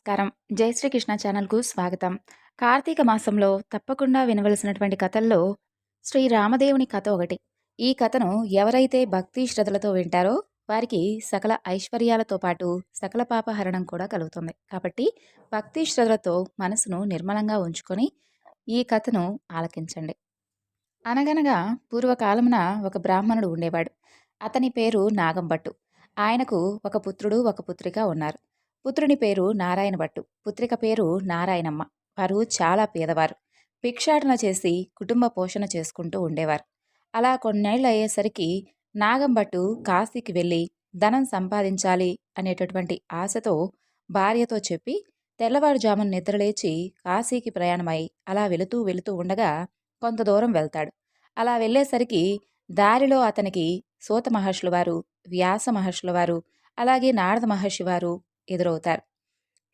నమస్కారం. జై శ్రీకృష్ణ ఛానల్‌కు స్వాగతం. కార్తీక మాసంలో తప్పకుండా వినవలసినటువంటి కథల్లో శ్రీ రామదేవుని కథ ఒకటి. ఈ కథను ఎవరైతే భక్తి శ్రద్ధలతో వింటారో వారికి సకల ఐశ్వర్యాలతో పాటు సకల పాపహరణం కూడా కలుగుతుంది. కాబట్టి భక్తి శ్రద్ధలతో మనసును నిర్మలంగా ఉంచుకొని ఈ కథను ఆలకించండి. అనగనగా పూర్వకాలమున ఒక బ్రాహ్మణుడు ఉండేవాడు. అతని పేరు నాగంభట్టు. ఆయనకు ఒక పుత్రుడు, ఒక పుత్రిక ఉన్నారు. పుత్రుని పేరు నారాయణ భట్టు, పుత్రిక పేరు నారాయణమ్మ. వారు చాలా పేదవారు. భిక్షాటన చేసి కుటుంబ పోషణ చేసుకుంటూ ఉండేవారు. అలా కొన్నేళ్ళు అయ్యేసరికి నాగంభట్టు కాశీకి వెళ్ళి ధనం సంపాదించాలి అనేటటువంటి ఆశతో భార్యతో చెప్పి తెల్లవారుజామున నిద్రలేచి కాశీకి ప్రయాణమై అలా వెళుతూ వెళుతూ ఉండగా కొంత దూరం వెళ్తాడు. అలా వెళ్ళేసరికి దారిలో అతనికి సూత మహర్షుల వారు, వ్యాస మహర్షుల వారు, అలాగే నారద మహర్షి వారు ఎదురవుతారు.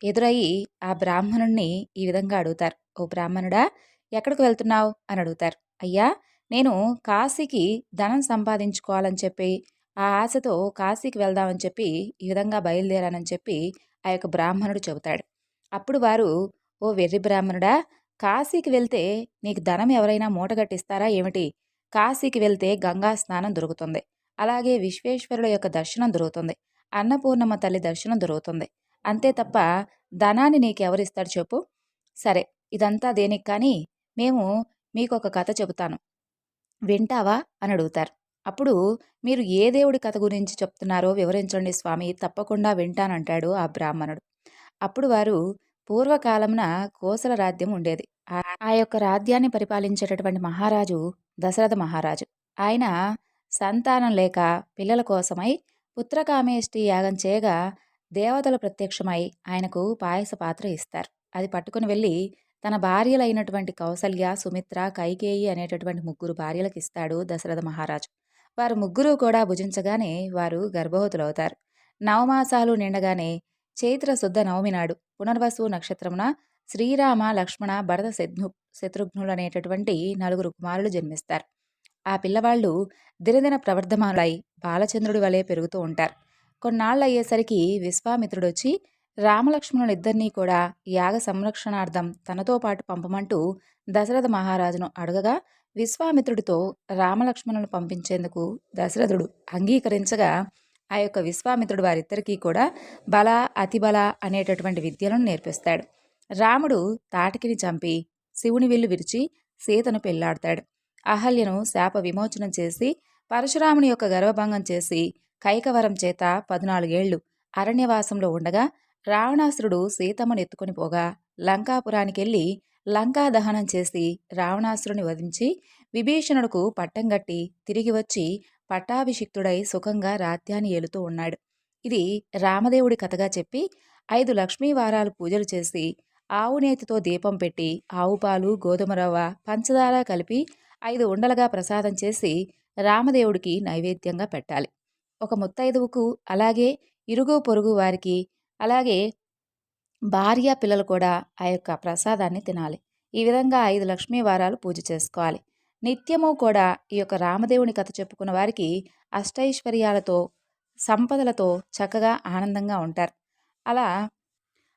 ఎదురయ్యి ఆ బ్రాహ్మణుణ్ణి ఈ విధంగా అడుగుతారు. ఓ బ్రాహ్మణుడా, ఎక్కడికి వెళ్తున్నావు అని అడుగుతారు. అయ్యా, నేను కాశీకి ధనం సంపాదించుకోవాలని చెప్పి ఆ ఆశతో కాశీకి వెళ్దామని చెప్పి ఈ విధంగా బయలుదేరానని చెప్పి ఆ యొక్క బ్రాహ్మణుడు చెబుతాడు. అప్పుడు వారు, ఓ వెర్రి బ్రాహ్మణుడా, కాశీకి వెళ్తే నీకు ధనం ఎవరైనా మూటగట్టిస్తారా ఏమిటి? కాశీకి వెళ్తే గంగా స్నానం దొరుకుతుంది, అలాగే విశ్వేశ్వరుల యొక్క దర్శనం దొరుకుతుంది, అన్నపూర్ణమ్మ తల్లి దర్శనం దొరుకుతుంది. అంతే తప్ప ధనాన్ని నీకెవరిస్తాడు చెప్పు? సరే, ఇదంతా దేనికి కానీ మేము మీకొక కథ చెబుతాను, వింటావా అని అడుగుతారు. అప్పుడు మీరు ఏ దేవుడి కథ గురించి చెప్తున్నారో వివరించండి స్వామి, తప్పకుండా వింటానంటాడు ఆ బ్రాహ్మణుడు. అప్పుడు వారు, పూర్వకాలమున కోసల రాజ్యం ఉండేది. ఆ యొక్క రాజ్యాన్ని పరిపాలించేటటువంటి మహారాజు దశరథ మహారాజు. ఆయన సంతానం లేక పిల్లల కోసమై పుత్రకామేష్టి యాగం చేయగా దేవతలు ప్రత్యక్షమై ఆయనకు పాయస పాత్ర ఇస్తారు. అది పట్టుకుని వెళ్ళి తన భార్యలైనటువంటి కౌసల్య, సుమిత్ర, కైకేయి అనేటటువంటి ముగ్గురు భార్యలకు ఇస్తాడు దశరథ మహారాజు. వారు ముగ్గురు కూడా భుజించగానే వారు గర్భవతులవుతారు. నవమాసాలు నిండగానే చైత్ర శుద్ధ నవమి నాడు పునర్వసు నక్షత్రమున శ్రీరామ, లక్ష్మణ, భరత, శత్రుఘ్నులు అనేటటువంటి నలుగురు కుమారులు జన్మిస్తారు. ఆ పిల్లవాళ్ళు దినదిన ప్రవర్ధమానులై బాలచంద్రుడి వలె పెరుగుతూ ఉంటారు. కొన్నాళ్ళు అయ్యేసరికి విశ్వామిత్రుడొచ్చి రామలక్ష్మణులిద్దరినీ కూడా యాగ సంరక్షణార్థం తనతో పాటు పంపమంటూ దశరథ మహారాజును అడగగా విశ్వామిత్రుడితో రామలక్ష్మణులను పంపించేందుకు దశరథుడు అంగీకరించగా ఆ యొక్క విశ్వామిత్రుడు వారిద్దరికీ కూడా బల, అతిబల అనేటటువంటి విద్యలను నేర్పిస్తాడు. రాముడు తాటికిని చంపి శివుని విల్లు విరిచి సీతను పెళ్లాడతాడు. అహల్యను శాప విమోచనం చేసి పరశురాముని యొక్క గర్వభంగం చేసి కైకవరం చేత 14 ఏళ్లు అరణ్యవాసంలో ఉండగా రావణాసురుడు సీతమ్మను ఎత్తుకుని పోగా లంకాపురానికెళ్ళి లంకా దహనం చేసి రావణాసురుని వధించి విభీషణుడుకు పట్టం గట్టి తిరిగి వచ్చి పట్టాభిషిక్తుడై సుఖంగా రాజ్యాన్ని ఏలుతూ ఉన్నాడు. ఇది రామదేవుడి కథగా చెప్పి 5 లక్ష్మీవారాలు పూజలు చేసి ఆవు నేతితో దీపం పెట్టి ఆవు పాలు, గోధుమ రవ్వ, పంచదార కలిపి 5 ఉండలుగా ప్రసాదం చేసి రామదేవుడికి నైవేద్యంగా పెట్టాలి. ఒక ముత్తైదువుకు, అలాగే ఇరుగు పొరుగు వారికి, అలాగే భార్య పిల్లలు కూడా ఆ యొక్క ప్రసాదాన్ని తినాలి. ఈ విధంగా 5 లక్ష్మీ వారాలు పూజ చేసుకోవాలి. నిత్యము కూడా ఈ యొక్క రామదేవుని కథ చెప్పుకున్న వారికి అష్టైశ్వర్యాలతో, సంపదలతో చక్కగా ఆనందంగా ఉంటారు. అలా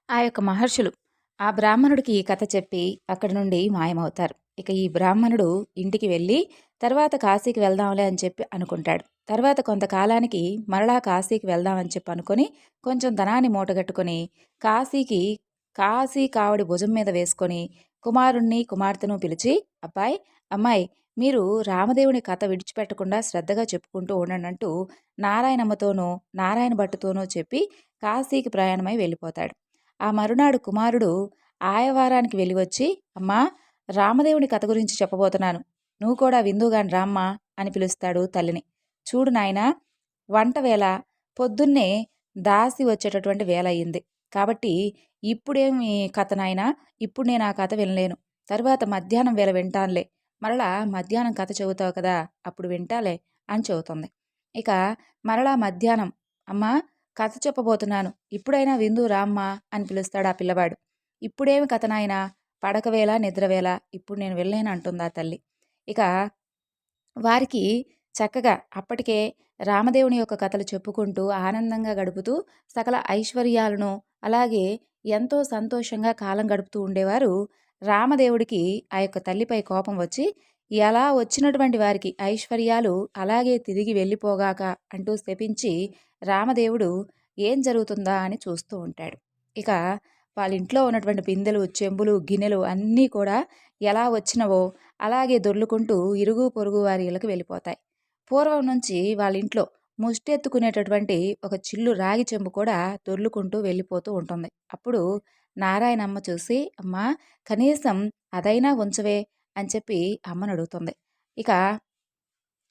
ఆ యొక్క మహర్షులు ఆ బ్రాహ్మణుడికి ఈ కథ చెప్పి అక్కడి నుండి మాయమవుతారు. ఇక ఈ బ్రాహ్మణుడు ఇంటికి వెళ్ళి తర్వాత కాశీకి వెళ్దాంలే అని చెప్పి అనుకుంటాడు. తర్వాత కొంతకాలానికి మరలా కాశీకి వెళ్దామని చెప్పి అనుకొని కొంచెం ధనాన్ని మూటగట్టుకొని కాశీ కావడి భుజం మీద వేసుకొని కుమారుణ్ణి, కుమార్తెను పిలిచి, అబ్బాయి, అమ్మాయి, మీరు రామదేవుని కథ విడిచిపెట్టకుండా శ్రద్ధగా చెప్పుకుంటూ ఉండండి నారాయణమ్మతోనూ నారాయణ భట్టుతోనూ చెప్పి కాశీకి ప్రయాణమై వెళ్ళిపోతాడు. ఆ మరునాడు కుమారుడు ఆయవారానికి వెళ్ళి వచ్చి, అమ్మా, రామదేవుని కథ గురించి చెప్పబోతున్నాను, నువ్వు కూడా విందుగాని రామ్మా అని పిలుస్తాడు తల్లిని. చూడు నాయనా, వంట వేళ పొద్దున్నే దాసి వచ్చేటటువంటి వేళ అయ్యింది కాబట్టి ఇప్పుడేమి కథ నాయనా, ఇప్పుడు నేను ఆ కథ వినలేను, తరువాత మధ్యాహ్నం వేళ వింటానులే, మరలా మధ్యాహ్నం కథ చెబుతావు కదా అప్పుడు వింటాలే అని చెబుతుంది. ఇక మరలా మధ్యాహ్నం, అమ్మా, కథ చెప్పబోతున్నాను, ఇప్పుడైనా విందు రామ్మా అని పిలుస్తాడు ఆ పిల్లవాడు. ఇప్పుడేమి కథ నాయనా, పడకవేళ నిద్రవేళ, ఇప్పుడు నేను వెళ్ళలేను అంటుందా తల్లి. ఇక వారికి చక్కగా అప్పటికే రామదేవుని యొక్క కథలు చెప్పుకుంటూ ఆనందంగా గడుపుతూ సకల ఐశ్వర్యాలను, అలాగే ఎంతో సంతోషంగా కాలం గడుపుతూ ఉండేవారు. రామదేవుడికి ఆ యొక్క తల్లిపై కోపం వచ్చి, ఎలా వచ్చినటువంటి వారికి ఐశ్వర్యాలు అలాగే తిరిగి వెళ్ళిపోగాక అంటూ శపించి, రామదేవుడు ఏం జరుగుతుందా అని చూస్తూ ఉంటాడు. ఇక వాళ్ళ ఇంట్లో ఉన్నటువంటి బిందెలు, చెంబులు, గిన్నెలు అన్నీ కూడా ఎలా వచ్చినవో అలాగే దొర్లుకుంటూ ఇరుగు పొరుగు వారి ఇళ్ళకి వెళ్ళిపోతాయి. పూర్వం నుంచి వాళ్ళ ఇంట్లో ముష్టెత్తుకునేటటువంటి ఒక చిల్లు రాగి చెంబు కూడా దొర్లుకుంటూ వెళ్ళిపోతూ ఉంటుంది. అప్పుడు నారాయణమ్మ చూసి, "అమ్మా, కనీసం అదైనా ఉంచవే" అని చెప్పి అమ్మను అడుగుతుంది. ఇక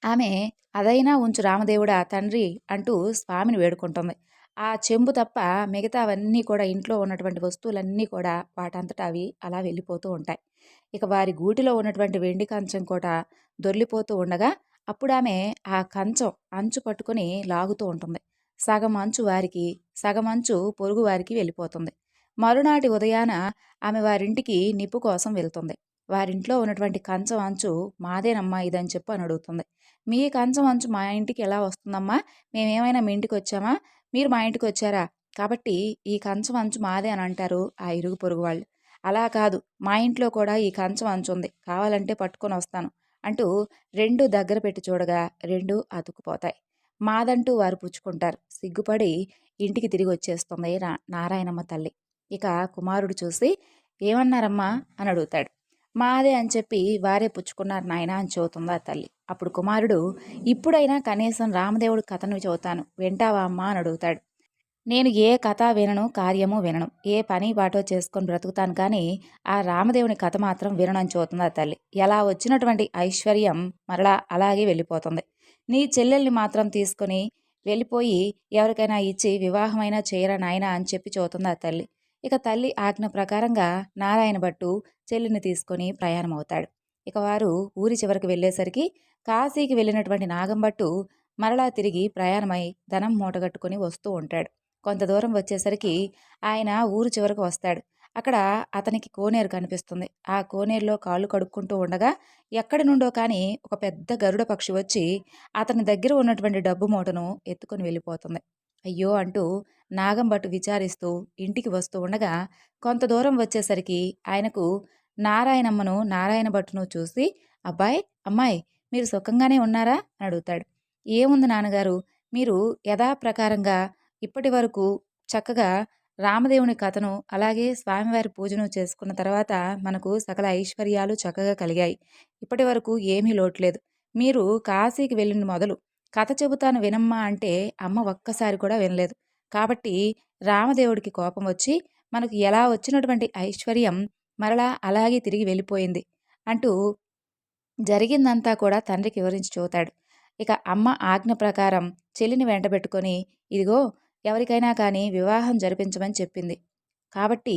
ఆమె, "అదైనా ఉంచు రామదేవుడా తండ్రి" అంటూ స్వామిని వేడుకుంటుంది. ఆ చెంబు తప్ప మిగతావన్నీ కూడా ఇంట్లో ఉన్నటువంటి వస్తువులన్నీ కూడా వాటంతట అవి అలా వెళ్ళిపోతూ ఉంటాయి. ఇక వారి గూటిలో ఉన్నటువంటి వెండి కంచం కూడా దొర్లిపోతూ ఉండగా, అప్పుడామె ఆ కంచం అంచు పట్టుకొని లాగుతూ ఉంటుంది. సగం అంచు వారికి, సగం అంచు పొరుగు వారికి వెళ్ళిపోతుంది. మరునాటి ఉదయాన ఆమె వారింటికి నిప్పు కోసం వెళ్తుంది. వారింట్లో ఉన్నటువంటి కంచం అంచు, "మాదేనమ్మా ఇదని చెప్పు" అని అడుగుతుంది. "మీ కంచం అంచు మా ఇంటికి ఎలా వస్తుందమ్మా? మేమేమైనా మీ ఇంటికి వచ్చామా? మీరు మా ఇంటికి వచ్చారా? కాబట్టి ఈ కంచం అంచు మాదే" అని అంటారు ఆ ఇరుగు పొరుగు వాళ్ళు. "అలా కాదు, మా ఇంట్లో కూడా ఈ కంచం అంచు ఉంది, కావాలంటే పట్టుకొని వస్తాను" అంటూ రెండు దగ్గర పెట్టి చూడగా రెండు అతుక్కుపోతాయి. మాదంటూ వారు పుచ్చుకుంటారు. సిగ్గుపడి ఇంటికి తిరిగి వచ్చేస్తుంది నారాయణమ్మ తల్లి. ఇక కుమారుడు చూసి, "ఏమన్నారమ్మా" అని అడుగుతాడు. "మాదే అని చెప్పి వారే పుచ్చుకున్నారు నాయనా" అని చెబుతుంది ఆ తల్లి. అప్పుడు కుమారుడు, "ఇప్పుడైనా కనీసం రామదేవుడి కథను చెబుతాను, వింటావా అమ్మా" అని అడుగుతాడు. "నేను ఏ కథ వినను, కార్యము వినను. ఏ పని పాటో చేసుకొని బ్రతుకుతాను కానీ, ఆ రామదేవుని కథ మాత్రం వినను" అని చెబుతుంది ఆ తల్లి. ఎలా వచ్చినటువంటి ఐశ్వర్యం మరలా అలాగే వెళ్ళిపోతుంది. "నీ చెల్లెల్ని మాత్రం తీసుకొని వెళ్ళిపోయి ఎవరికైనా ఇచ్చి వివాహమైనా చేయరా నాయనా" అని చెప్పి చెబుతుంది ఆ తల్లి. ఇక తల్లి ఆజ్ఞ ప్రకారంగా నారాయణ భట్టు చెల్లిని తీసుకొని ప్రయాణమవుతాడు. ఇక వారు ఊరి చివరికి వెళ్ళేసరికి కాశీకి వెళ్ళినటువంటి నాగంభట్టు మరలా తిరిగి ప్రయాణమై ధనం మూటగట్టుకొని వస్తూ ఉంటాడు. కొంత దూరం వచ్చేసరికి ఆయన ఊరు చివరకు వస్తాడు. అక్కడ అతనికి కోనేరు కనిపిస్తుంది. ఆ కోనేరులో కాళ్ళు కడుక్కుంటూ ఉండగా ఎక్కడి నుండో కానీ ఒక పెద్ద గరుడ పక్షి వచ్చి అతని దగ్గర ఉన్నటువంటి డబ్బు మూటను ఎత్తుకొని వెళ్ళిపోతుంది. అయ్యో అంటూ నాగంభట్టు విచారిస్తూ ఇంటికి వస్తూ ఉండగా కొంత దూరం వచ్చేసరికి ఆయనకు నారాయణమ్మను, నారాయణ భట్టును చూసి, "అబ్బాయ్, అమ్మాయి, మీరు సుఖంగానే ఉన్నారా" అని అడుగుతాడు. "ఏముంది నాన్నగారు, మీరు యథాప్రకారంగా ఇప్పటి వరకు చక్కగా రామదేవుని కథను అలాగే స్వామివారి పూజను చేసుకున్న తర్వాత మనకు సకల ఐశ్వర్యాలు చక్కగా కలిగాయి. ఇప్పటి వరకు ఏమీ లోట్లేదు. మీరు కాశీకి వెళ్ళిన మొదలు కథ చెబుతాను వినమ్మా అంటే అమ్మ ఒక్కసారి కూడా వినలేదు. కాబట్టి రామదేవుడికి కోపం వచ్చి మనకు ఎలా వచ్చినటువంటి ఐశ్వర్యం మరలా అలాగే తిరిగి వెళ్ళిపోయింది" అంటూ జరిగిందంతా కూడా తండ్రికి వివరించి చెబుతాడు. ఇక అమ్మ ఆజ్ఞ ప్రకారం చెల్లిని వెంటబెట్టుకొని, "ఇదిగో, ఎవరికైనా కానీ వివాహం జరిపించమని చెప్పింది. కాబట్టి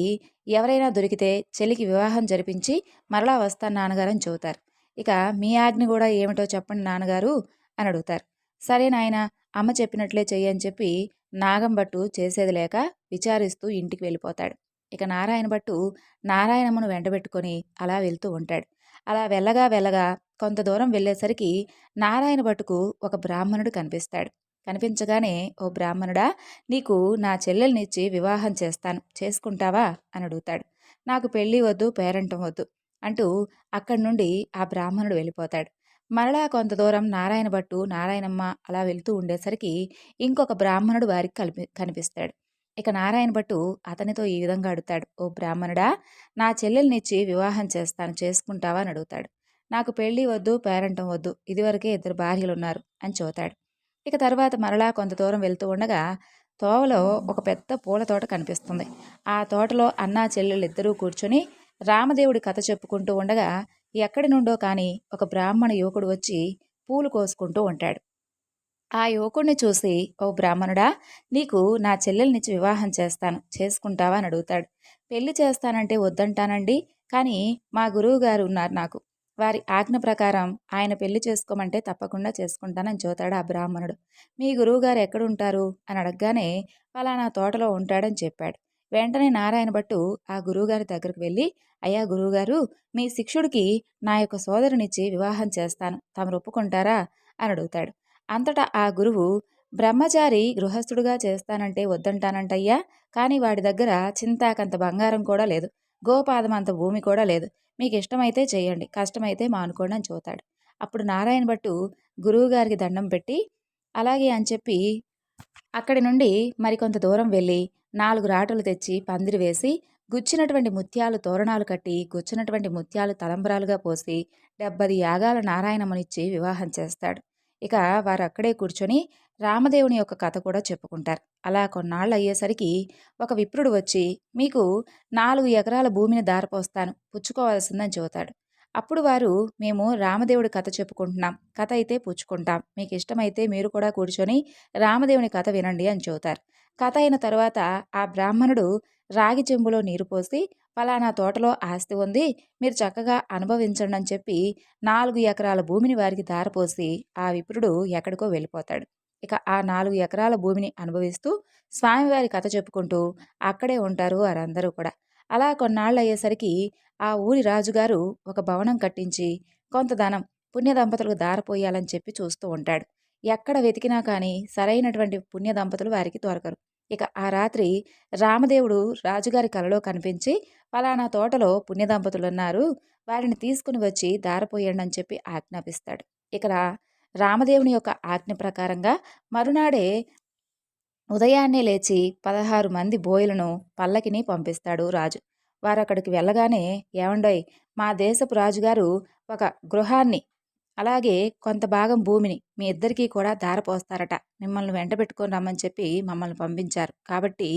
ఎవరైనా దొరికితే చెల్లికి వివాహం జరిపించి మరలా వస్తాను నాన్నగారు" అని చెబుతారు. ఇక "మీ ఆజ్ఞ కూడా ఏమిటో చెప్పండి నాన్నగారు" అని అడుగుతారు. "సరే నాయనా, అమ్మ చెప్పినట్లే చెయ్యి" అని చెప్పి నాగంభట్టు చేసేది లేక విచారిస్తూ ఇంటికి వెళ్ళిపోతాడు. ఇక నారాయణ భట్టు నారాయణమ్మను వెంటబెట్టుకొని అలా వెళ్తూ ఉంటాడు. అలా వెళ్ళగా వెళ్ళగా కొంత దూరం వెళ్ళేసరికి నారాయణ భట్టుకు ఒక బ్రాహ్మణుడు కనిపిస్తాడు. కనిపించగానే, "ఓ బ్రాహ్మణుడా, నీకు నా చెల్లెల్నిచ్చి వివాహం చేస్తాను, చేసుకుంటావా" అని అడుగుతాడు. "నాకు పెళ్ళి వద్దు, పేరంటం వద్దు" అంటూ అక్కడి నుండి ఆ బ్రాహ్మణుడు వెళ్ళిపోతాడు. మరలా కొంత దూరం నారాయణ భట్టు, నారాయణమ్మ అలా వెళ్తూ ఉండేసరికి ఇంకొక బ్రాహ్మణుడు వారికి కనిపిస్తాడు. ఇక నారాయణ భట్టు అతనితో ఈ విధంగా అడుగుతాడు. "ఓ బ్రాహ్మణుడా, నా చెల్లెల్నిచ్చి వివాహం చేస్తాను, చేసుకుంటావా" అని అడుగుతాడు. "నాకు పెళ్ళి వద్దు, పేరంటం వద్దు, ఇదివరకే 2 భార్యలున్నారు" అని చెబుతాడు. ఇక తర్వాత మరలా కొంత దూరం వెళ్తూ ఉండగా తోవలో ఒక పెద్ద పూల తోట కనిపిస్తుంది. ఆ తోటలో అన్నా చెల్లెళ్ళిద్దరూ కూర్చొని రామదేవుడి కథ చెప్పుకుంటూ ఉండగా ఎక్కడి నుండో కానీ ఒక బ్రాహ్మణ యువకుడు వచ్చి పూలు కోసుకుంటూ ఉంటాడు. ఆ యువకుడిని చూసి, "ఓ బ్రాహ్మణుడా, నీకు నా చెల్లెల్నిచ్చి వివాహం చేస్తాను, చేసుకుంటావా" అని అడుగుతాడు. "పెళ్లి చేస్తానంటే వద్దంటానండి, కానీ మా గురువుగారు ఉన్నారు నాకు. వారి ఆజ్ఞ ప్రకారం ఆయన పెళ్లి చేసుకోమంటే తప్పకుండా చేసుకుంటానని" చెబుతాడు ఆ బ్రాహ్మణుడు. "మీ గురువుగారు ఎక్కడుంటారు" అని అడగగానే, "ఫలానా తోటలో ఉంటాడని" చెప్పాడు. వెంటనే నారాయణ భట్టు ఆ గురువుగారి దగ్గరకు వెళ్ళి, "అయ్యా గురువుగారు, మీ శిష్యుడికి నా యొక్క సోదరునిచ్చి వివాహం చేస్తాను, తమరు ఒప్పుకుంటారా" అని అడుగుతాడు. అంతటా ఆ గురువు, బ్రహ్మచారి గృహస్థుడుగా చేస్తానంటే వద్దంటానంటయ్యా, కానీ వాడి దగ్గర చింతాకంత బంగారం కూడా లేదు, గోపాదమంత భూమి కూడా లేదు. మీకు ఇష్టమైతే చేయండి, కష్టమైతే మానుకోండి అని చెబుతాడు. అప్పుడు నారాయణ భట్టు గురువుగారికి దండం పెట్టి అలాగే అని చెప్పి అక్కడి నుండి మరికొంత దూరం వెళ్ళి 4 రాటలు తెచ్చి పందిరి వేసి గుచ్చినటువంటి ముత్యాలు తోరణాలు కట్టి గుచ్చినటువంటి ముత్యాలు తలంబ్రాలుగా పోసి 70 యాగాల నారాయణమ్మనిచ్చి వివాహం చేస్తాడు. ఇక వారు అక్కడే కూర్చొని రామదేవుని యొక్క కథ కూడా చెప్పుకుంటారు. అలా కొన్నాళ్ళు అయ్యేసరికి ఒక విప్రుడు వచ్చి మీకు 4 ఎకరాల భూమిని దారపోస్తాను, పుచ్చుకోవాల్సిందని చెబుతాడు. అప్పుడు వారు మేము రామదేవుడి కథ చెప్పుకుంటున్నాం, కథ అయితే పుచ్చుకుంటాం, మీకు ఇష్టమైతే మీరు కూడా కూర్చొని రామదేవుని కథ వినండి అని చెబుతారు. కథ అయిన తరువాత ఆ బ్రాహ్మణుడు రాగి చెంబులో నీరు పోసి ఫలానా తోటలో ఆస్తి ఉంది, మీరు చక్కగా అనుభవించండి అని చెప్పి 4 ఎకరాల భూమిని వారికి ధారపోసి ఆ విప్రుడు ఎక్కడికో వెళ్ళిపోతాడు. ఇక ఆ 4 ఎకరాల భూమిని అనుభవిస్తూ స్వామివారి కథ చెప్పుకుంటూ అక్కడే ఉంటారు వారందరూ కూడా. అలా కొన్నాళ్ళు అయ్యేసరికి ఆ ఊరి రాజుగారు ఒక భవనం కట్టించి కొంత ధనం పుణ్య దంపతులకు దారపోయాలని చెప్పి చూస్తూ ఉంటాడు. ఎక్కడ వెతికినా కానీ సరైనటువంటి పుణ్య దంపతులు వారికి దొరకరు. ఇక ఆ రాత్రి రామదేవుడు రాజుగారి కలలో కనిపించి ఫలానా తోటలో పుణ్య దంపతులు ఉన్నారు, వారిని తీసుకుని వచ్చి దారపోయండి అని చెప్పి ఆజ్ఞాపిస్తాడు. ఇక్కడ రామదేవుని యొక్క ఆజ్ఞ ప్రకారంగా మరునాడే ఉదయాన్నే లేచి 16 మంది బోయలను పల్లకిని పంపిస్తాడు రాజు. వారక్కడికి వెళ్ళగానే, ఏవండోయ్, మా దేశపు రాజుగారు ఒక గృహాన్ని అలాగే కొంత భాగం భూమిని మీ ఇద్దరికీ కూడా ధారపోస్తారట, మిమ్మల్ని వెంటబెట్టుకొని రమ్మని చెప్పి మమ్మల్ని పంపించారు, కాబట్టి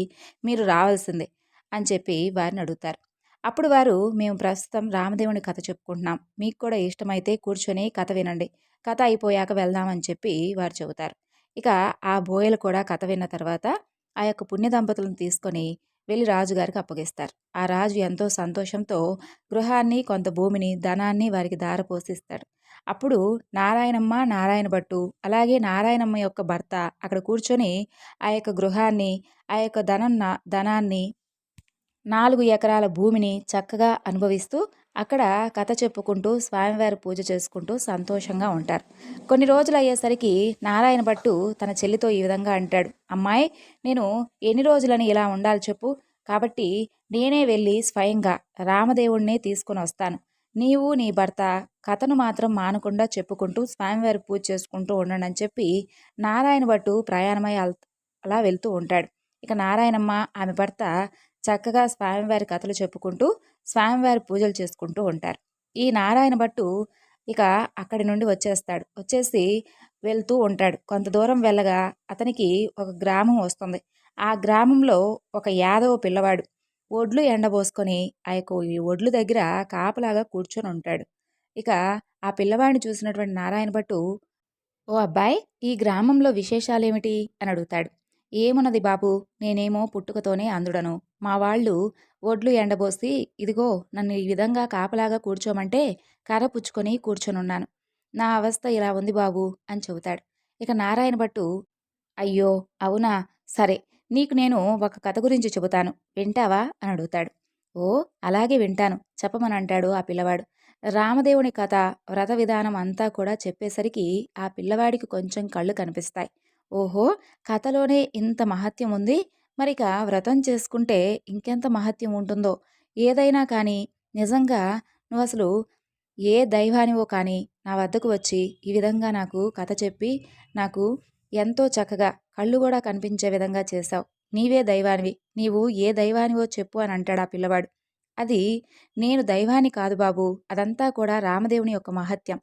మీరు రావాల్సిందే అని చెప్పి వారిని అడుగుతారు. అప్పుడు వారు మేము ప్రస్తుతం రామదేవుని కథ చెప్పుకుంటున్నాం, మీకు కూడా ఇష్టమైతే కూర్చొని కథ వినండి, కథ అయిపోయాక వెళ్దామని చెప్పి వారు చెబుతారు. ఇక ఆ బోయలు కూడా కథ విన్న తర్వాత ఆ యొక్క పుణ్య దంపతులను తీసుకొని వెళ్ళి రాజుగారికి అప్పగిస్తారు. ఆ రాజు ఎంతో సంతోషంతో గృహాన్ని కొంత భూమిని ధనాన్ని వారికి ధారపోసిస్తాడు. అప్పుడు నారాయణమ్మ నారాయణ భట్టు అలాగే నారాయణమ్మ యొక్క భర్త అక్కడ కూర్చొని ఆ యొక్క గృహాన్ని ఆ యొక్క ధనాన్ని 4 ఎకరాల భూమిని చక్కగా అనుభవిస్తూ అక్కడ కథ చెప్పుకుంటూ స్వామివారి పూజ చేసుకుంటూ సంతోషంగా ఉంటారు. కొన్ని రోజులు అయ్యేసరికి నారాయణ భట్టు తన చెల్లితో ఈ విధంగా అంటాడు, అమ్మాయి, నేను ఎన్ని రోజులని ఇలా ఉండాలి చెప్పు, కాబట్టి నేనే వెళ్ళి స్వయంగా రామదేవుణ్ణి తీసుకుని వస్తాను, నీవు నీ భర్త కథను మాత్రం మానకుండా చెప్పుకుంటూ స్వామివారి పూజ చేసుకుంటూ ఉండండి అని చెప్పి నారాయణ భట్టు ప్రయాణమై అలా వెళ్తూ ఉంటాడు. ఇక నారాయణమ్మ ఆమె భర్త చక్కగా స్వామివారి కథలు చెప్పుకుంటూ స్వామివారి పూజలు చేసుకుంటూ ఉంటారు. ఈ నారాయణ భట్టు ఇక అక్కడి నుండి వచ్చేస్తాడు. వచ్చేసి వెళ్తూ ఉంటాడు. కొంత దూరం వెళ్ళగా అతనికి ఒక గ్రామం వస్తుంది. ఆ గ్రామంలో ఒక యాదవ పిల్లవాడు ఒడ్లు ఎండబోసుకొని ఆ యొక్క ఈ ఒడ్లు దగ్గర కాపలాగా కూర్చొని ఉంటాడు. ఇక ఆ పిల్లవాడిని చూసినటువంటి నారాయణ భట్టు, ఓ అబ్బాయి, ఈ గ్రామంలో విశేషాలేమిటి అని అడుగుతాడు. ఏమున్నది బాబు, నేనేమో పుట్టుకతోనే అందుడను, మా వాళ్ళు ఒడ్లు ఎండబోసి ఇదిగో నన్ను ఈ విధంగా కాపలాగా కూర్చోమంటే కర్ర పుచ్చుకొని కూర్చొనున్నాను, నా అవస్థ ఇలా ఉంది బాబు అని చెబుతాడు. ఇక నారాయణ భట్టు, అయ్యో అవునా, సరే, నీకు నేను ఒక కథ గురించి చెబుతాను, వింటావా అని అడుగుతాడు. ఓ, అలాగే వింటాను, చెప్పమని అంటాడు ఆ పిల్లవాడు. రామదేవుని కథ వ్రత విధానం అంతా కూడా చెప్పేసరికి ఆ పిల్లవాడికి కొంచెం కళ్ళు కనిపిస్తాయి. ఓహో, కథలోనే ఇంత మహత్యం ఉంది, మరిక వ్రతం చేసుకుంటే ఇంకెంత మహత్యం ఉంటుందో. ఏదైనా కానీ నిజంగా నువ్వు అసలు ఏ దైవానివో కానీ నా వద్దకు వచ్చి ఈ విధంగా నాకు కథ చెప్పి నాకు ఎంతో చక్కగా కళ్ళు కూడా కనిపించే విధంగా చేశావు, నీవే దైవానివి, నీవు ఏ దైవానివో చెప్పు అని అంటాడు ఆ పిల్లవాడు. అది నేను దైవాన్ని కాదు బాబు, అదంతా కూడా రామదేవుని యొక్క మహత్యం,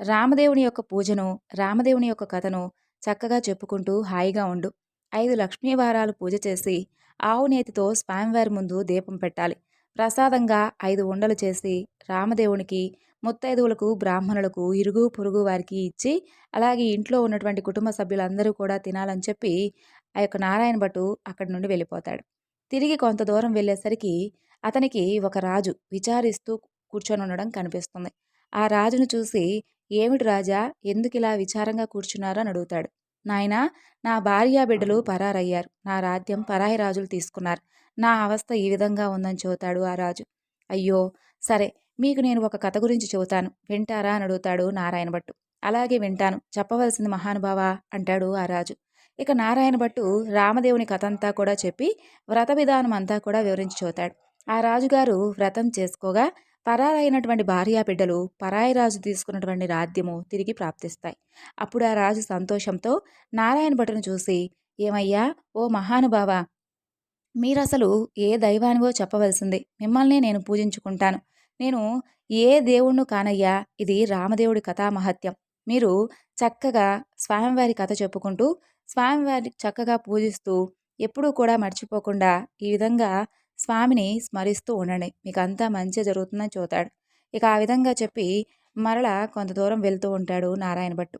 రామదేవుని యొక్క పూజను రామదేవుని యొక్క కథను చక్కగా చెప్పుకుంటూ హాయిగా ఉండు. 5 లక్ష్మీవారాలు పూజ చేసి ఆవు నేతితో స్వామివారి ముందు దీపం పెట్టాలి. ప్రసాదంగా 5 ఉండలు చేసి రామదేవునికి, ముత్తైదువులకు, బ్రాహ్మణులకు, ఇరుగు పొరుగు వారికి ఇచ్చి అలాగే ఇంట్లో ఉన్నటువంటి కుటుంబ సభ్యులందరూ కూడా తినాలని చెప్పి ఆ యొక్క నారాయణ భట్టు అక్కడి నుండి వెళ్ళిపోతాడు. తిరిగి కొంత దూరం వెళ్ళేసరికి అతనికి ఒక రాజు విచారిస్తూ కూర్చొని ఉండడం కనిపిస్తుంది. ఆ రాజును చూసి, ఏమిటి రాజా, ఎందుకిలా విచారంగా కూర్చున్నారు అని అడుగుతాడు. నాయనా, నా భార్యా బిడ్డలు పరారయ్యారు, నా రాజ్యం పరాయి రాజులు తీసుకున్నారు, నా అవస్థ ఈ విధంగా ఉందని చెబుతాడు ఆ రాజు. అయ్యో, సరే, మీకు నేను ఒక కథ గురించి చెబుతాను, వింటారా అని అడుగుతాడు నారాయణ భట్టు. అలాగే వింటాను, చెప్పవలసింది మహానుభావా అంటాడు ఆ రాజు. ఇక నారాయణ భట్టు రామదేవుని కథంతా కూడా చెప్పి వ్రత విధానం అంతా కూడా వివరించి చూతాడు. ఆ రాజుగారు వ్రతం చేసుకోగా పరారైనటువంటి భార్యా బిడ్డలు పరాయి రాజు తీసుకున్నటువంటి రాజ్యము తిరిగి ప్రాప్తిస్తాయి. అప్పుడు ఆ రాజు సంతోషంతో నారాయణ భట్టును చూసి, ఏమయ్యా ఓ మహానుభావ, మీరసలు ఏ దైవానివో చెప్పవలసింది. మిమ్మల్నే నేను పూజించుకుంటాను. నేను ఏ దేవుణ్ణు కానయ్యా, ఇది రామదేవుడి కథా మహత్యం. మీరు చక్కగా స్వామివారి కథ చెప్పుకుంటూ, స్వామివారి చక్కగా పూజిస్తూ, ఎప్పుడూ కూడా మర్చిపోకుండా ఈ విధంగా స్వామిని స్మరిస్తూ ఉండండి. మీకంతా మంచే జరుగుతుందని చూతాడు. ఇక ఆ విధంగా చెప్పి మరలా కొంత దూరం వెళ్తూ ఉంటాడు నారాయణ భట్టు.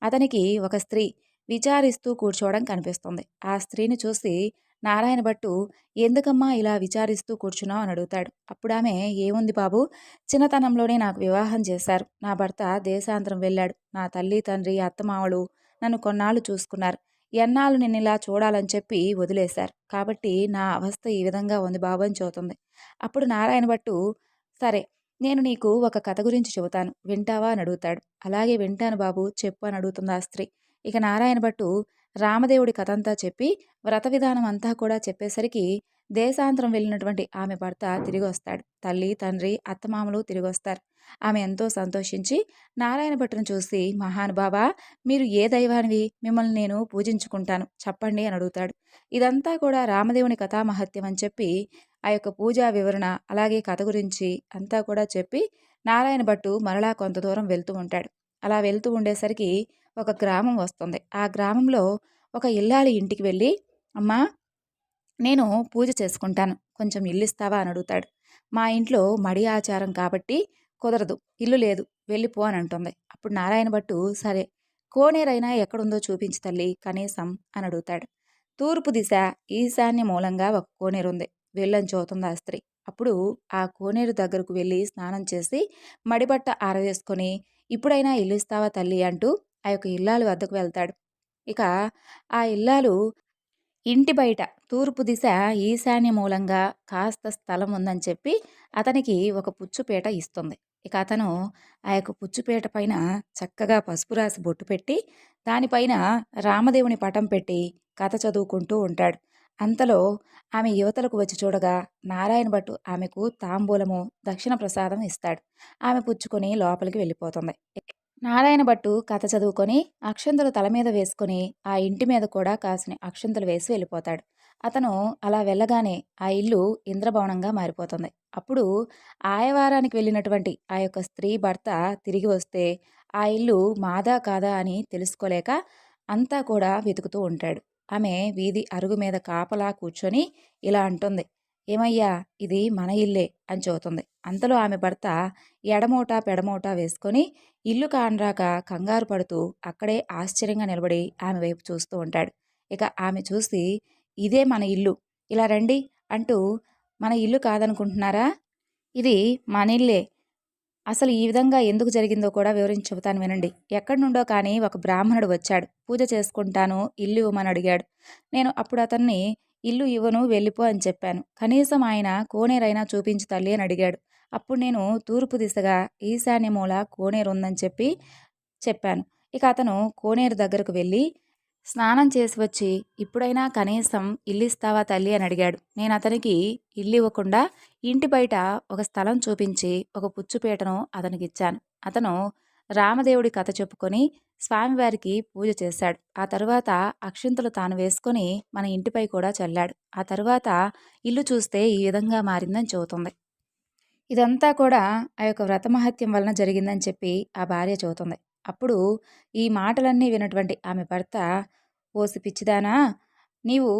అతనికి ఒక స్త్రీ విచారిస్తూ కూర్చోవడం కనిపిస్తుంది. ఆ స్త్రీని చూసి నారాయణ భట్టు, ఎందుకమ్మా ఇలా విచారిస్తూ కూర్చున్నావు అని అడుగుతాడు. అప్పుడామె, ఏముంది బాబు, చిన్నతనంలోనే నాకు వివాహం చేశారు. నా భర్త దేశాంతరం వెళ్ళాడు. నా తల్లి తండ్రి అత్తమామలు నన్ను కొన్నాళ్ళు చూసుకున్నారు. ఎన్నాళ్ళు నిన్ను ఇలా చూడాలని చెప్పి వదిలేశారు. కాబట్టి నా అవస్థ ఈ విధంగా ఉంది బాబు అని చెబుతుంది. అప్పుడు నారాయణ భట్టు, సరే, నేను నీకు ఒక కథ గురించి చెబుతాను, వింటావా అని అడుగుతాడు. అలాగే వింటాను బాబు, చెప్పు అని అడుగుతుంది ఆ స్త్రీ. ఇక నారాయణ భట్టు రామదేవుడి కథంతా చెప్పి వ్రత విధానం అంతా కూడా చెప్పేసరికి దేశాంతరం వెళ్ళినటువంటి ఆమె భర్త తిరిగి వస్తాడు. తల్లి తండ్రి అత్తమామలు తిరిగి వస్తారు. ఆమె ఎంతో సంతోషించి నారాయణ భట్టును చూసి, మహానుభావా, మీరు ఏ దైవానివి, మిమ్మల్ని నేను పూజించుకుంటాను, చెప్పండి అని అడుగుతాడు. ఇదంతా కూడా రామదేవుని కథామహత్యం అని చెప్పి ఆ యొక్క పూజా వివరణ అలాగే కథ గురించి అంతా కూడా చెప్పి నారాయణ భట్టు మరలా కొంత దూరం వెళ్తూ ఉంటాడు. అలా వెళ్తూ ఉండేసరికి ఒక గ్రామం వస్తుంది. ఆ గ్రామంలో ఒక ఇల్లాలి ఇంటికి వెళ్ళి, అమ్మా, నేను పూజ చేసుకుంటాను, కొంచెం ఇల్లు ఇస్తావా అని అడుగుతాడు. మా ఇంట్లో మడి ఆచారం కాబట్టి కుదరదు, ఇల్లు లేదు, వెళ్ళిపో అని అంటుంది. అప్పుడు నారాయణ భట్టు, సరే, కోనేరైనా ఎక్కడుందో చూపించు తల్లి కనీసం అని అడుగుతాడు. తూర్పు దిశ ఈశాన్య మూలంగా ఒక కోనేరుంది, వెళ్ళని చదువుతుంది ఆ స్త్రీ. అప్పుడు ఆ కోనేరు దగ్గరకు వెళ్ళి స్నానం చేసి మడిబట్ట ఆరవేసుకొని, ఇప్పుడైనా ఇల్లు ఇస్తావా తల్లి అంటూ ఆ యొక్క ఇల్లాలు వద్దకు వెళ్తాడు. ఇక ఆ ఇల్లాలు ఇంటి బయట తూర్పు దిశ ఈశాన్య మూలంగా కాస్త స్థలం ఉందని చెప్పి అతనికి ఒక పుచ్చుపీట ఇస్తుంది. ఇక అతను ఆ యొక్క పుచ్చుపీట పైన చక్కగా పసుపు రాసి బొట్టు పెట్టి దానిపైన రామదేవుని పటం పెట్టి కథ చదువుకుంటూ ఉంటాడు. అంతలో ఆమె యువతలకు వచ్చి చూడగా నారాయణ భట్టు ఆమెకు తాంబూలము దక్షిణ ప్రసాదం ఇస్తాడు. ఆమె పుచ్చుకొని లోపలికి వెళ్ళిపోతుంది. నారాయణ భట్టు కథ చదువుకొని అక్షంతలు తల మీద వేసుకొని ఆ ఇంటి మీద కూడా కాసిని అక్షంతలు వేసి వెళ్ళిపోతాడు. అతను అలా వెళ్ళగానే ఆ ఇల్లు ఇంద్రభవనంగా మారిపోతుంది. అప్పుడు ఆయవారానికి వెళ్ళినటువంటి ఆ యొక్క స్త్రీ భర్త తిరిగి వస్తే ఆ ఇల్లు మాదా కాదా అని తెలుసుకోలేక అంతా కూడా వెతుకుతూ ఉంటాడు. ఆమె వీధి అరుగు మీద కాపలా కూర్చొని ఇలా అంటుంది, ఏమయ్యా, ఇది మన ఇల్లే అని చెబుతుంది. అంతలో ఆమె భర్త ఎడమోట పెడమోట వేసుకొని ఇల్లు కానరాక కంగారు పడుతూ అక్కడే ఆశ్చర్యంగా నిలబడి ఆమె వైపు చూస్తూ ఉంటాడు. ఇక ఆమె చూసి, ఇదే మన ఇల్లు, ఇలా రండి అంటూ, మన ఇల్లు కాదనుకుంటున్నారా, ఇది మన ఇల్లే, అసలు ఈ విధంగా ఎందుకు జరిగిందో కూడా వివరించి చెబుతాను వినండి. ఎక్కడి నుండో కానీ ఒక బ్రాహ్మణుడు వచ్చాడు. పూజ చేసుకుంటాను, ఇల్లు ఇవ్వమని అడిగాడు. నేను అప్పుడు అతన్ని ఇల్లు ఇవ్వను, వెళ్ళిపో అని చెప్పాను. కనీసం ఆయన కోనేరైనా చూపించు తల్లి అని అడిగాడు. అప్పుడు నేను తూర్పు దిశగా ఈశాన్య మూల కోనేరు ఉందని చెప్పాను. ఇక అతను కోనేరు దగ్గరకు వెళ్ళి స్నానం చేసి వచ్చి, ఇప్పుడైనా కనీసం ఇల్లు ఇస్తావా తల్లి అని అడిగాడు. నేను అతనికి ఇల్లు ఇవ్వకుండా ఇంటి బయట ఒక స్థలం చూపించి ఒక పుచ్చుపీటను అతనికి ఇచ్చాను. అతను రామదేవుడి కథ చెప్పుకొని స్వామివారికి పూజ చేశాడు. ఆ తరువాత అక్షింతలు తాను వేసుకొని మన ఇంటిపై కూడా చల్లాడు. ఆ తరువాత ఇల్లు చూస్తే ఈ విధంగా మారిందని చెబుతుంది. ఇదంతా కూడా ఆ యొక్క వ్రతమహత్యం వలన జరిగిందని చెప్పి ఆ భార్య చెబుతుంది. అప్పుడు ఈ మాటలన్నీ విన్నటువంటి ఆమె భర్త, ఓసి పిచ్చిదానా, నీవు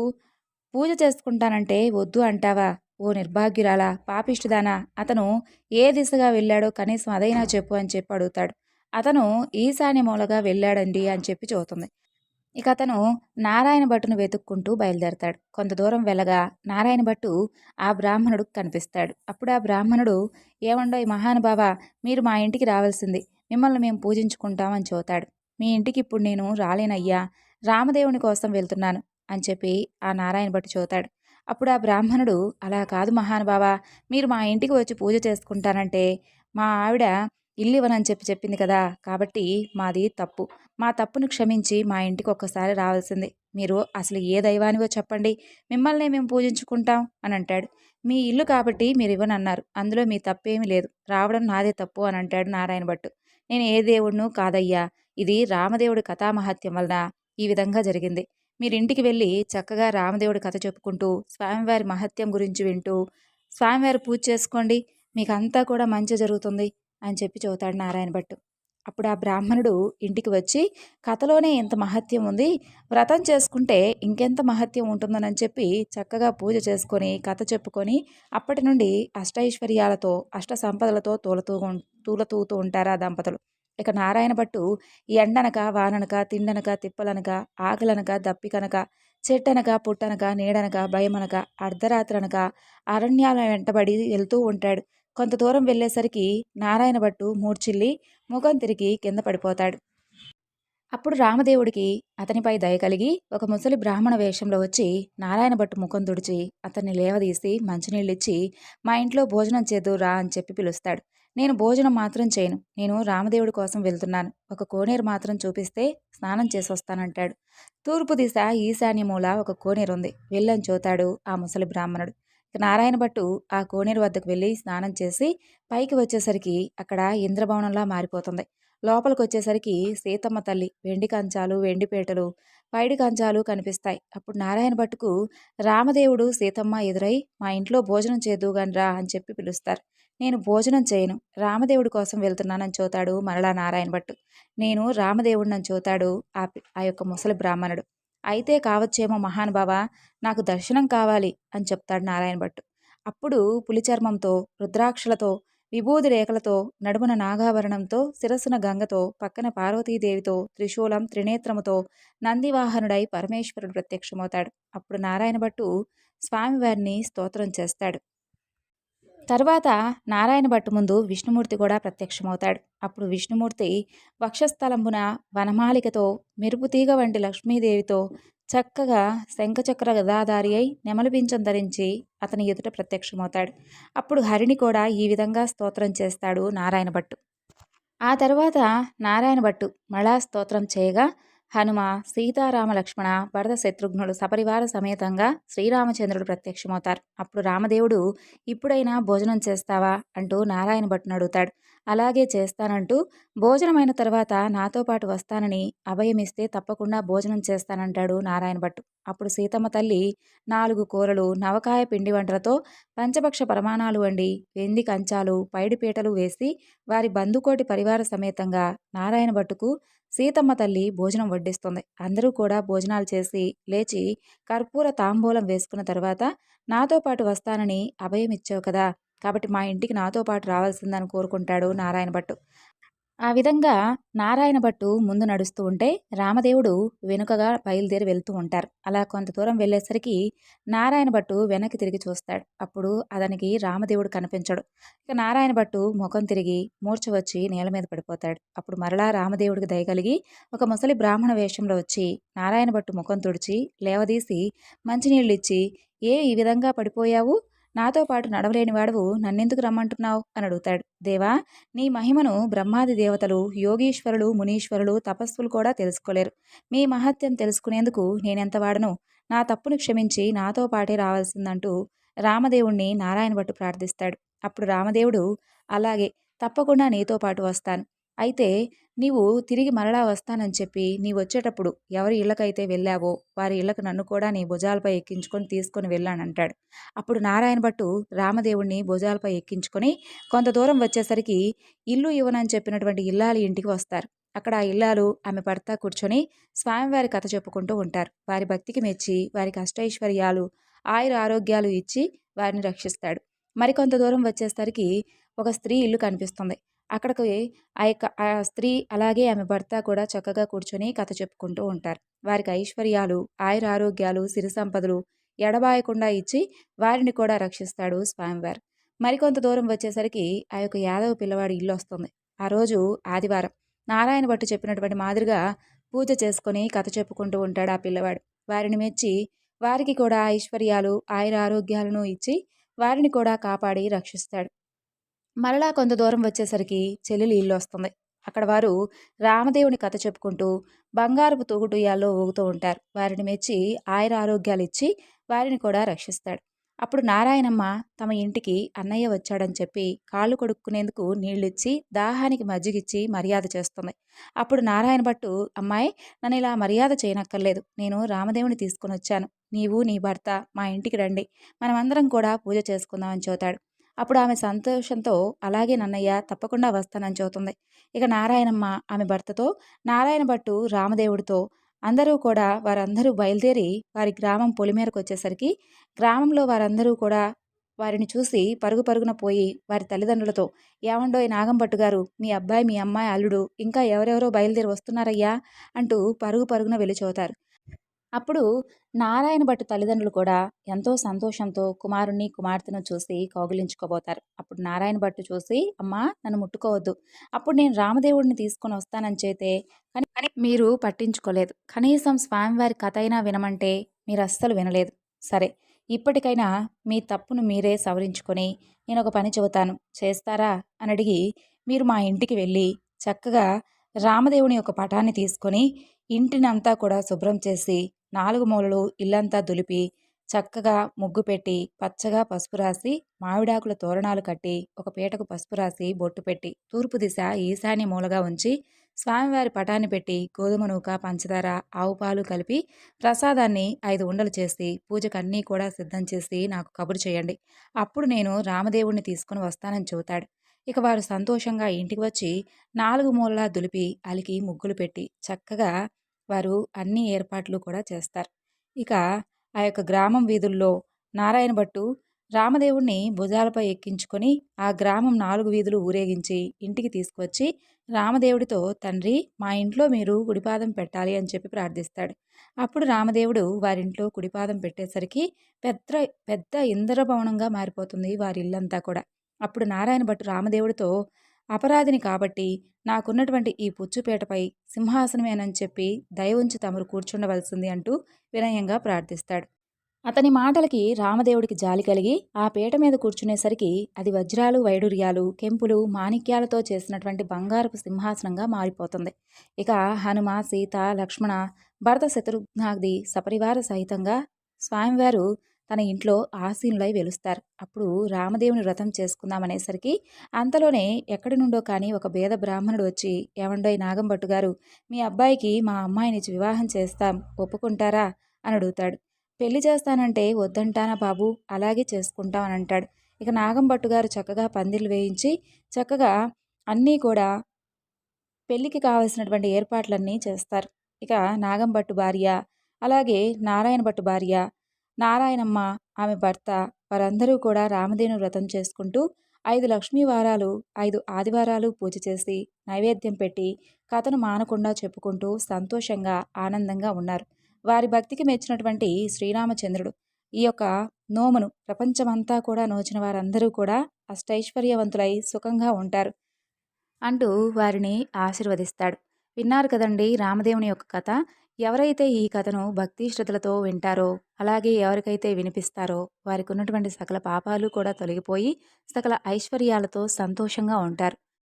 పూజ చేసుకుంటానంటే వద్దు అంటావా, ఓ నిర్భాగ్యురాలా, పాపిష్టిదానా, అతను ఏ దిశగా వెళ్ళాడో కనీసం అదైనా చెప్పు అని చెప్పి అడుగుతాడు. అతను ఈశాన్య మూలగా వెళ్ళాడండి అని చెప్పి చెబుతుంది. ఇక అతను నారాయణ భట్టును వెతుక్కుంటూ బయలుదేరతాడు. కొంత దూరం వెళ్ళగా నారాయణ భట్టు ఆ బ్రాహ్మణుడు కనిపిస్తాడు. అప్పుడు ఆ బ్రాహ్మణుడు, ఏమండోయ్ మహానుభావ, మీరు మా ఇంటికి రావాల్సింది, మిమ్మల్ని మేము పూజించుకుంటామని చెబుతాడు. మీ ఇంటికి ఇప్పుడు నేను రాలేనయ్యా, రామదేవుని కోసం వెళ్తున్నాను అని చెప్పి ఆ నారాయణ భట్టు చెబుతాడు. అప్పుడు ఆ బ్రాహ్మణుడు, అలా కాదు మహానుభావ, మీరు మా ఇంటికి వచ్చి పూజ చేసుకుంటానంటే మా ఆవిడ ఇల్లు ఇవ్వనని చెప్పింది కదా, కాబట్టి మాది తప్పు, మా తప్పును క్షమించి మా ఇంటికి ఒక్కసారి రావాల్సిందే. మీరు అసలు ఏ దైవానివో చెప్పండి. మిమ్మల్నే మేము పూజించుకుంటాం అని అంటాడు. మీ ఇల్లు కాబట్టి మీరు ఇవ్వనన్నారు. అందులో మీ తప్పేమీ లేదు. రావడం నాదే తప్పు అని అంటాడు నారాయణ భట్టు. నేను ఏ దేవుడినో కాదయ్యా. ఇది రామదేవుడి కథామహత్యం వలన ఈ విధంగా జరిగింది. మీరింటికి వెళ్ళి చక్కగా రామదేవుడి కథ చెప్పుకుంటూ, స్వామివారి మహత్యం గురించి వింటూ, స్వామివారి పూజ చేసుకోండి. మీకంతా కూడా మంచి జరుగుతుంది అని చెప్పి చెబుతాడు నారాయణ భట్టు. అప్పుడు ఆ బ్రాహ్మణుడు ఇంటికి వచ్చి కథలోనే ఇంత మహత్యం ఉంది, వ్రతం చేసుకుంటే ఇంకెంత మహత్యం ఉంటుందనని చెప్పి చక్కగా పూజ చేసుకొని కథ చెప్పుకొని అప్పటి నుండి అష్టైశ్వర్యాలతో అష్ట సంపదలతో తూలతూగుతూ ఉంటారు ఆ దంపతులు. ఇక నారాయణ భట్టు ఎండనక వాననక తిండనక తిప్పలనక ఆకలనక దప్పికనక చెట్టనక పుట్టనక నీడనక భయమనక అర్ధరాత్రనక అరణ్యాల వెంటబడి వెళ్తూ ఉంటాడు. కొంత దూరం వెళ్ళేసరికి నారాయణ భట్టు మూర్ఛిల్లి ముఖం తిరిగి కింద పడిపోతాడు. అప్పుడు రామదేవుడికి అతనిపై దయ కలిగి ఒక ముసలి బ్రాహ్మణ వేషంలో వచ్చి నారాయణ భట్టు ముఖం తుడిచి అతన్ని లేవదీసి మంచినీళ్ళిచ్చి మా ఇంట్లో భోజనం చేద్దురా అని చెప్పి పిలుస్తాడు. నేను భోజనం మాత్రం చేయను. నేను రామదేవుడి కోసం వెళ్తున్నాను. ఒక కోనేరు మాత్రం చూపిస్తే స్నానం చేసొస్తానంటాడు. తూర్పు దిశ ఈశాన్య మూల ఒక కోనేరుంది. వెళ్ళని చూతాడు ఆ ముసలి బ్రాహ్మణుడు. ఇక నారాయణ భట్టు ఆ కోనేరు వద్దకు వెళ్ళి స్నానం చేసి పైకి వచ్చేసరికి అక్కడ ఇంద్రభవనంలా మారిపోతుంది. లోపలికొచ్చేసరికి సీతమ్మ తల్లి వెండి కంచాలు, వెండి పీటలు, పైడి కంచాలు కనిపిస్తాయి. అప్పుడు నారాయణ భట్టుకు రామదేవుడు, సీతమ్మ ఎదురై మా ఇంట్లో భోజనం చేద్దువుగాని రా అని చెప్పి పిలుస్తారు. నేను భోజనం చేయను. రామదేవుడి కోసం వెళ్తున్నానని చూతాడు మరలా నారాయణ భట్టు. నేను రామదేవుడినని చూతాడు ఆ యొక్క ముసలి బ్రాహ్మణుడు. అయితే కావచ్చేమో మహానుభావ, నాకు దర్శనం కావాలి అని చెప్తాడు నారాయణ భట్టు. అప్పుడు పులిచర్మంతో, రుద్రాక్షలతో, విభూది రేఖలతో, నడుమున నాగాభరణంతో, శిరస్సున గంగతో, పక్కన పార్వతీదేవితో, త్రిశూలం త్రినేత్రముతో నందివాహనుడై పరమేశ్వరుడు ప్రత్యక్షమవుతాడు. అప్పుడు నారాయణ భట్టు స్వామివారిని స్తోత్రం చేస్తాడు. తర్వాత నారాయణ భట్టు ముందు విష్ణుమూర్తి కూడా ప్రత్యక్షమవుతాడు. అప్పుడు విష్ణుమూర్తి వక్షస్థలంబున వనమాలికతో, మెరుపుతీగ వంటి లక్ష్మీదేవితో చక్కగా శంఖచక్ర గదాధారి అయి నెమలిపించం ధరించి అతని ఎదుట ప్రత్యక్షమవుతాడు. అప్పుడు హరిని కూడా ఈ విధంగా స్తోత్రం చేస్తాడు నారాయణ భట్టు. ఆ తర్వాత నారాయణ భట్టు మళ్ళా స్తోత్రం చేయగా హనుమ, సీతారామ లక్ష్మణ, భరత శత్రుఘ్నుడు సపరివార సమేతంగా శ్రీరామచంద్రుడు ప్రత్యక్షమవుతారు. అప్పుడు రామదేవుడు ఇప్పుడైనా భోజనం చేస్తావా అంటూ నారాయణ భట్టును అడుగుతాడు. అలాగే చేస్తానంటూ భోజనమైన తర్వాత నాతో పాటు వస్తానని అభయమిస్తే తప్పకుండా భోజనం చేస్తానంటాడు నారాయణ భట్టు. అప్పుడు సీతమ్మ తల్లి 4 కూరలు, నవకాయ పిండి వంటలతో పంచపక్ష పరమాణాలు వండి వెండి కంచాలు, పైడిపీటలు వేసి వారి బంధుకోటి పరివార సమేతంగా నారాయణ భట్టుకు సీతమ్మ తల్లి భోజనం వడ్డిస్తుంది. అందరూ కూడా భోజనాలు చేసి లేచి కర్పూర తాంబూలం వేసుకున్న తర్వాత నాతో పాటు వస్తానని అభయం ఇచ్చావు కదా, కాబట్టి మా ఇంటికి నాతో పాటు రావాల్సిందని కోరుకుంటాడు నారాయణ భట్టు. ఆ విధంగా నారాయణ భట్టు ముందు నడుస్తూ ఉంటే రామదేవుడు వెనుకగా బయలుదేరి వెళ్తూ ఉంటారు. అలా కొంత దూరం వెళ్ళేసరికి నారాయణ భట్టు వెనక్కి తిరిగి చూస్తాడు. అప్పుడు అతనికి రామదేవుడు కనిపించడు. ఇక నారాయణ భట్టు ముఖం తిరిగి మూర్ఛ వచ్చి నేల మీద పడిపోతాడు. అప్పుడు మరలా రామదేవుడికి దయగలిగి ఒక ముసలి బ్రాహ్మణ వేషంలో వచ్చి నారాయణ భట్టు ముఖం తుడిచి లేవదీసి మంచినీళ్ళు ఇచ్చి ఈ విధంగా పడిపోయావు, నాతో పాటు నడవలేని వాడువు నన్నెందుకు రమ్మంటున్నావు అని అడుగుతాడు. దేవా, నీ మహిమను బ్రహ్మాది దేవతలు, యోగీశ్వరులు, మునీశ్వరులు, తపస్సులు కూడా తెలుసుకోలేరు. మీ మహత్యం తెలుసుకునేందుకు నేనెంత వాడను, నా తప్పును క్షమించి నాతో పాటే రావాల్సిందంటూ రామదేవుణ్ణి నారాయణ భట్టు ప్రార్థిస్తాడు. అప్పుడు రామదేవుడు అలాగే, తప్పకుండా నీతో పాటు వస్తాను. అయితే నీవు తిరిగి మరలా వస్తానని చెప్పి వచ్చేటప్పుడు ఎవరి ఇళ్ళకైతే వెళ్ళావో వారి ఇళ్ళకు నన్ను కూడా నీ భుజాలపై ఎక్కించుకొని తీసుకొని వెళ్ళానంటాడు. అప్పుడు నారాయణ భట్టు రామదేవుణ్ణి భుజాలపై ఎక్కించుకొని కొంత దూరం వచ్చేసరికి ఇల్లు ఇవ్వనని చెప్పినటువంటి ఇల్లాలి ఇంటికి వస్తారు. అక్కడ ఆ ఇల్లాలు ఆమె భర్త కూర్చొని స్వామివారి కథ చెప్పుకుంటూ ఉంటారు. వారి భక్తికి మెచ్చి వారికి అష్టైశ్వర్యాలు, ఆయుర ఆరోగ్యాలు ఇచ్చి వారిని రక్షిస్తాడు. మరికొంత దూరం వచ్చేసరికి ఒక స్త్రీ ఇల్లు కనిపిస్తుంది. అక్కడికి ఆ స్త్రీ అలాగే ఆమె భర్త కూడా చక్కగా కూర్చొని కథ చెప్పుకుంటూ ఉంటారు. వారికి ఐశ్వర్యాలు, ఆయుర ఆరోగ్యాలు, సిరి సంపదలు ఎడబాయకుండా ఇచ్చి వారిని కూడా రక్షిస్తాడు స్వామివారు. మరికొంత దూరం వచ్చేసరికి ఆ యొక్క యాదవ పిల్లవాడి ఇల్లు వస్తుంది. ఆ రోజు ఆదివారం. నారాయణ భట్టు చెప్పినటువంటి మాదిరిగా పూజ చేసుకొని కథ చెప్పుకుంటూ ఉంటాడు ఆ పిల్లవాడు. వారిని మెచ్చి వారికి కూడా ఐశ్వర్యాలు, ఆయుర ఆరోగ్యాలను ఇచ్చి వారిని కూడా కాపాడి రక్షిస్తాడు. మరలా కొంత దూరం వచ్చేసరికి చెల్లెలి ఇల్లు వస్తుంది. అక్కడ వారు రామదేవుని కథ చెప్పుకుంటూ బంగారపు తూగుటుయ్యాల్లో ఊగుతూ ఉంటారు. వారిని మెచ్చి ఆయురారోగ్యాలిచ్చి వారిని కూడా రక్షిస్తాడు. అప్పుడు నారాయణమ్మ తమ ఇంటికి అన్నయ్య వచ్చాడని చెప్పి కాళ్ళు కడుక్కునేందుకు నీళ్ళిచ్చి దాహానికి మజ్జిగిచ్చి మర్యాద చేస్తుంది. అప్పుడు నారాయణ భట్టు, అమ్మాయి, నన్ను ఇలా మర్యాద చేయనక్కర్లేదు. నేను రామదేవుని తీసుకుని వచ్చాను. నీవు నీ భర్త మా ఇంటికి రండి. మనమందరం కూడా పూజ చేసుకుందామని చెబుతాడు. అప్పుడు ఆమె సంతోషంతో అలాగే నన్నయ్య, తప్పకుండా వస్తానని చెబుతుంది. ఇక నారాయణమ్మ ఆమె భర్తతో, నారాయణ భట్టు రామదేవుడితో అందరూ కూడా వారందరూ బయలుదేరి వారి గ్రామం పొలిమేరకు వచ్చేసరికి గ్రామంలో వారందరూ కూడా వారిని చూసి పరుగు పరుగున పోయి వారి తల్లిదండ్రులతో, ఏమండోయ్ నాగంభట్టు గారు, మీ అబ్బాయి, మీ అమ్మాయి, అల్లుడు ఇంకా ఎవరెవరో బయలుదేరి వస్తున్నారయ్యా అంటూ పరుగు పరుగున వెళ్ళి చూతారు. అప్పుడు నారాయణ భట్టు తల్లిదండ్రులు కూడా ఎంతో సంతోషంతో కుమారుణ్ణి కుమార్తెను చూసి కౌగిలించుకోబోతారు. అప్పుడు నారాయణ భట్టు చూసి, అమ్మా, నన్ను ముట్టుకోవద్దు. అప్పుడు నేను రామదేవుడిని తీసుకొని వస్తానని చేతే కానీ మీరు పట్టించుకోలేదు. కనీసం స్వామివారి కథ అయినా వినమంటే మీరు అస్సలు వినలేదు. సరే, ఇప్పటికైనా మీ తప్పును మీరే సవరించుకొని నేను ఒక పని చెబుతాను, చేస్తారా అని అడిగి మీరు మా ఇంటికి వెళ్ళి చక్కగా రామదేవుని యొక్క పటాన్ని తీసుకొని ఇంటినంతా కూడా శుభ్రం చేసి 4 మూలలు ఇల్లంతా దులిపి చక్కగా ముగ్గు పెట్టి పచ్చగా పసుపు రాసి మామిడాకుల తోరణాలు కట్టి ఒక పీటకు పసుపు రాసి బొట్టు పెట్టి తూర్పు దిశ ఈశాన్య మూలగా ఉంచి స్వామివారి పటాన్ని పెట్టి గోధుమ నూక, పంచదార, ఆవు పాలు కలిపి ప్రసాదాన్ని 5 ఉండలు చేసి పూజకు అన్నీ కూడా సిద్ధం చేసి నాకు కబురు చేయండి. అప్పుడు నేను రామదేవుణ్ణి తీసుకుని వస్తానని చెబుతాడు. ఇక వారు సంతోషంగా ఇంటికి వచ్చి 4 మూలలా దులిపి అలికి ముగ్గులు పెట్టి చక్కగా వారు అన్ని ఏర్పాట్లు కూడా చేస్తారు. ఇక ఆ యొక్క గ్రామం వీధుల్లో నారాయణ భట్టు రామదేవుణ్ణి భుజాలపై ఎక్కించుకొని ఆ గ్రామం 4 వీధులు ఊరేగించి ఇంటికి తీసుకువచ్చి రామదేవుడితో, తండ్రి, మా ఇంట్లో మీరు కుడిపాదం పెట్టాలి అని చెప్పి ప్రార్థిస్తాడు. అప్పుడు రామదేవుడు వారింట్లో కుడిపాదం పెట్టేసరికి పెద్ద పెద్ద ఇంద్రభవనంగా మారిపోతుంది వారి ఇల్లంతా కూడా. అప్పుడు నారాయణ భట్టు రామదేవుడితో, అపరాధిని కాబట్టి నాకున్నటువంటి ఈ పుచ్చుపేటపై సింహాసనమేనని చెప్పి దయ ఉంచి తమరు కూర్చుండవలసింది అంటూ వినయంగా ప్రార్థిస్తాడు. అతని మాటలకి రామదేవుడికి జాలి కలిగి ఆ పీట మీద కూర్చునేసరికి అది వజ్రాలు, వైడూర్యాలు, కెంపులు, మాణిక్యాలతో చేసినటువంటి బంగారపు సింహాసనంగా మారిపోతుంది. ఇక హనుమ, సీత, లక్ష్మణ, భరత, శత్రుఘ్నాది సపరివార సహితంగా స్వామివారు తన ఇంట్లో ఆసీనులై వెలుస్తారు. అప్పుడు రామదేవుని వ్రతం చేసుకుందామనేసరికి అంతలోనే ఎక్కడి నుండో కానీ ఒక పేద బ్రాహ్మణుడు వచ్చి, ఏమండోయ్ నాగంభట్టు గారు, మీ అబ్బాయికి మా అమ్మాయినిచ్చి వివాహం చేస్తాం, ఒప్పుకుంటారా అని అడుగుతాడు. పెళ్లి చేస్తానంటే వద్దంటానా బాబు, అలాగే చేసుకుంటాం అని అంటాడు. ఇక నాగంభట్టు గారు చక్కగా పందిర్లు వేయించి చక్కగా అన్నీ కూడా పెళ్లికి కావలసినటువంటి ఏర్పాట్లన్నీ చేస్తారు. ఇక నాగంభట్టు భార్య, అలాగే నారాయణ భట్టు భార్య, నారాయణమ్మ, ఆమె భర్త, వారందరూ కూడా రామదేవుని వ్రతం చేసుకుంటూ 5 లక్ష్మీ వారాలు, 5 ఆదివారాలు పూజ చేసి నైవేద్యం పెట్టి కథను మానకుండా చెప్పుకుంటూ సంతోషంగా ఆనందంగా ఉన్నారు. వారి భక్తికి మెచ్చినటువంటి శ్రీరామచంద్రుడు ఈ యొక్క నోమును ప్రపంచమంతా కూడా నోచిన వారందరూ కూడా అష్టైశ్వర్యవంతులై సుఖంగా ఉంటారు అంటూ వారిని ఆశీర్వదిస్తాడు. విన్నారు కదండి రామదేవుని యొక్క కథ. ఎవరైతే ఈ కథను భక్తి శ్రద్ధలతో వింటారో, అలాగే ఎవరికైతే వినిపిస్తారో వారికి ఉన్నటువంటి సకల పాపాలు కూడా తొలగిపోయి సకల ఐశ్వర్యాలతో సంతోషంగా ఉంటారు.